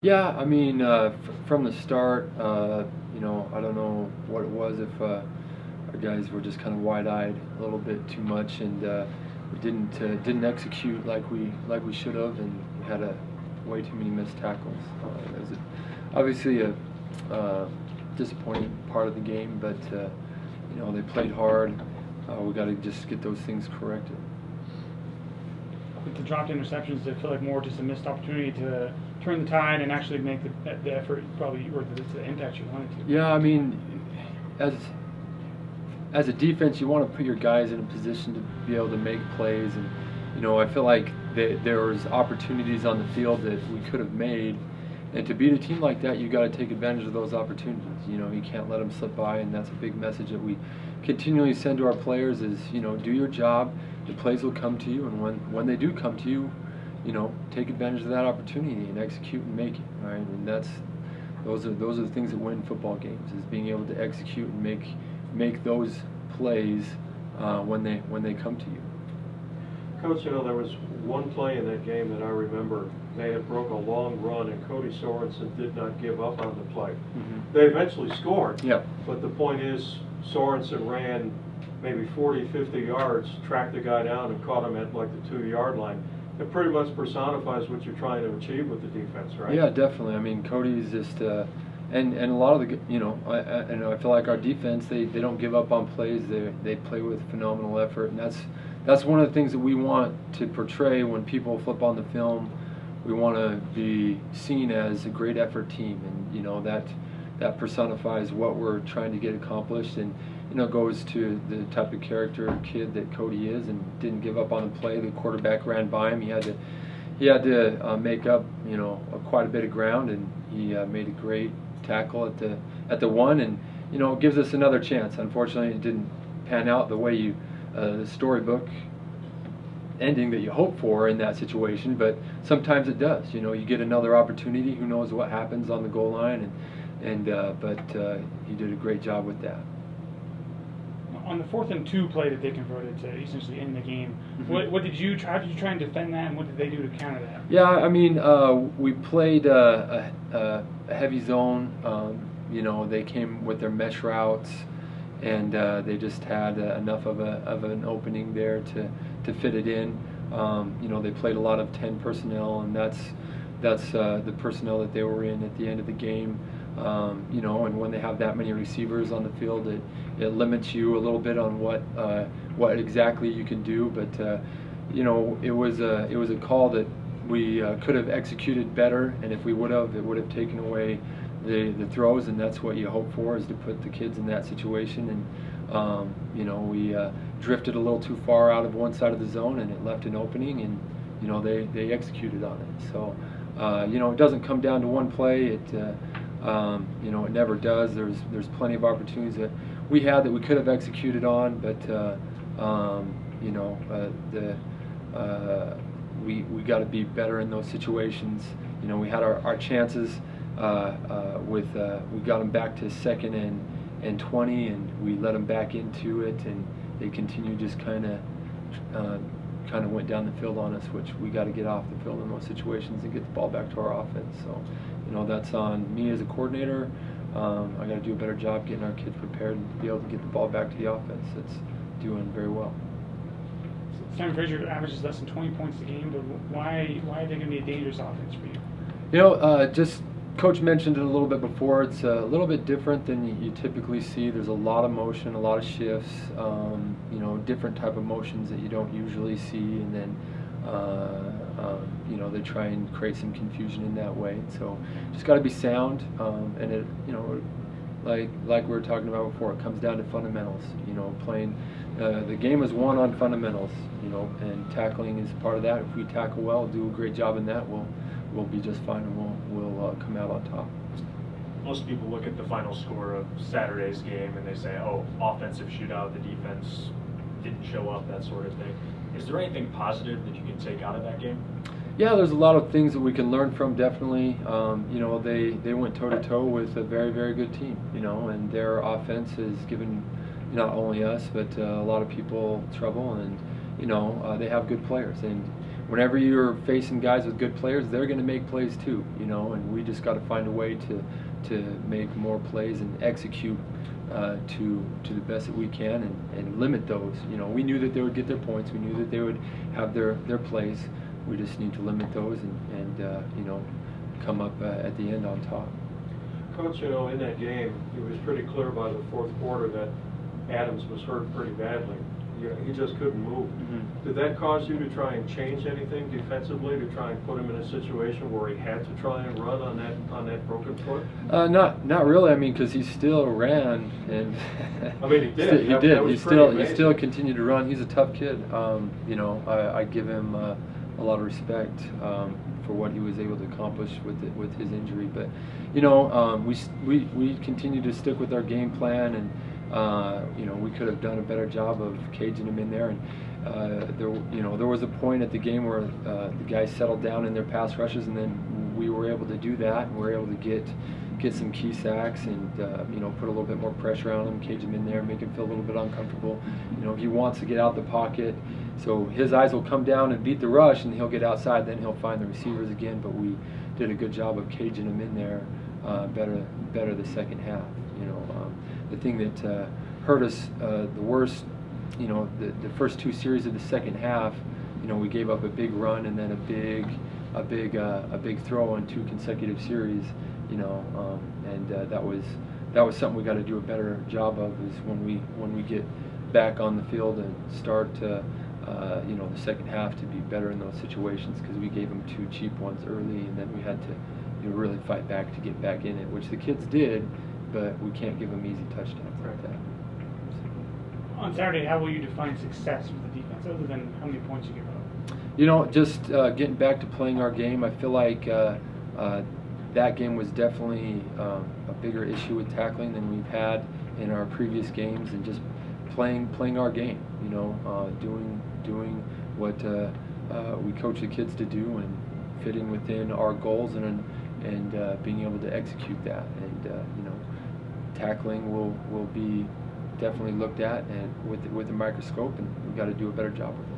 Yeah, I mean, from the start, I don't know what it was if our guys were just kind of wide-eyed a little bit too much, and we didn't execute like we should have, and we had way too many missed tackles. It was obviously a disappointing part of the game, but they played hard. We got to just get those things corrected. With the dropped interceptions, did it feel like more just a missed opportunity to turn the tide and actually make the effort probably, or the impact you wanted to? Yeah, I mean, as a defense, you want to put your guys in a position to be able to make plays, and I feel like there was opportunities on the field that we could have made, and to beat a team like that, you got to take advantage of those opportunities. You can't let them slip by, and that's a big message that we continually send to our players: is do your job. The plays will come to you, and when they do come to you, take advantage of that opportunity and execute and make it. Right, and those are the things that win football games: is being able to execute and make those plays when they come to you. Coach, there was one play in that game that I remember. They had broke a long run, and Cody Sorensen did not give up on the play. Mm-hmm. They eventually scored. Yeah. But the point is, Sorensen ran maybe 40, 50 yards, tracked the guy down, and caught him at like the 2-yard line. It pretty much personifies what you're trying to achieve with the defense, right? Yeah, definitely. I mean, Cody's just and a lot of the I feel like our defense, they don't give up on plays. They play with phenomenal effort, and that's one of the things that we want to portray when people flip on the film. We want to be seen as a great effort team, and that personifies what we're trying to get accomplished, and goes to the type of character kid that Cody is, and didn't give up on the play. The quarterback ran by him. He had to make up quite a bit of ground, and he made a great tackle at the one, and it gives us another chance. Unfortunately, it didn't pan out the way the storybook ending that you hope for in that situation, but sometimes it does. You get another opportunity. Who knows what happens on the goal line, but he did a great job with that. On the 4th and 2 play that they converted to essentially end the game, mm-hmm. How did you try and defend that, and what did they do to counter that? Yeah, I mean, we played a heavy zone. They came with their mesh routes, and they just had enough of an opening there to fit it in. They played a lot of 10 personnel, and that's the personnel that they were in at the end of the game. And when they have that many receivers on the field, it limits you a little bit on what exactly you can do. But it was a call that we could have executed better, and if we would have, it would have taken away the throws, and that's what you hope for, is to put the kids in that situation. And we drifted a little too far out of one side of the zone, and it left an opening, and they executed on it. So it doesn't come down to one play. It never does. There's plenty of opportunities that we had that we could have executed on, but we got to be better in those situations. We had our chances we got them back to 2nd and 20, and we let them back into it, and they continued just kind of went down the field on us, which we got to get off the field in those situations and get the ball back to our offense. So, that's on me as a coordinator. I got to do a better job getting our kids prepared and be able to get the ball back to the offense. That's doing very well. Fraser averages less than 20 points a game, but why are they going to be a dangerous offense for you? Just Coach mentioned it a little bit before. It's a little bit different than you typically see. There's a lot of motion, a lot of shifts, different type of motions that you don't usually see, and then they try and create some confusion in that way. So just got to be sound, and it like we were talking about before, it comes down to fundamentals. Playing the game is won on fundamentals. And tackling is part of that. If we tackle well, do a great job in that, we'll be just fine, and we'll come out on top. Most people look at the final score of Saturday's game and they say, oh, offensive shootout, the defense didn't show up, that sort of thing. Is there anything positive that you can take out of that game? Yeah, there's a lot of things that we can learn from, definitely. They went toe-to-toe with a very, very good team, and their offense has given not only us but a lot of people trouble, and they have good players, and whenever you're facing guys with good players, they're going to make plays too, you know, and we just got to find a way to make more plays and execute to the best that we can and limit those. You know, we knew that they would get their points. We knew that they would have their plays. We just need to limit those and you know, come up at the end on top. Coach, you know, in that game, it was pretty clear by the fourth quarter that Adams was hurt pretty badly. He just couldn't move. Mm-hmm. Did that cause you to try and change anything defensively to try and put him in a situation where he had to try and run on that broken foot? Not really. I mean, because he still ran and I mean, he did. He That did. was He pretty still amazing. continued to run. He's a tough kid. You know, I give him a lot of respect for what he was able to accomplish with his injury. But you know, we continue to stick with our game plan, and you know, we could have done a better job of caging him in there. And there was a point at the game where the guys settled down in their pass rushes, and then we were able to do that, and we were able to get some key sacks and you know, put a little bit more pressure on him, cage him in there, make him feel a little bit uncomfortable. You know, he wants to get out the pocket, so his eyes will come down and beat the rush, and he'll get outside. Then he'll find the receivers again. But we did a good job of caging him in there, better the second half. You know, the thing that hurt us the worst, you know, the first two series of the second half, you know, we gave up a big run and then a big throw on two consecutive series. You know, and that was something we got to do a better job of, is when we get back on the field and start you know, the second half to be better in those situations, because we gave them two cheap ones early, and then we had to, you know, really fight back to get back in it, which the kids did, but we can't give them easy touchdowns like that. On Saturday, how will you define success with the defense, other than how many points you give up? You know, just getting back to playing our game. I feel like that game was definitely a bigger issue with tackling than we've had in our previous games, and just playing our game. You know, doing what we coach the kids to do, and fitting within our goals, and being able to execute that. And you know, tackling will be definitely looked at and with the microscope, and we've got to do a better job with it.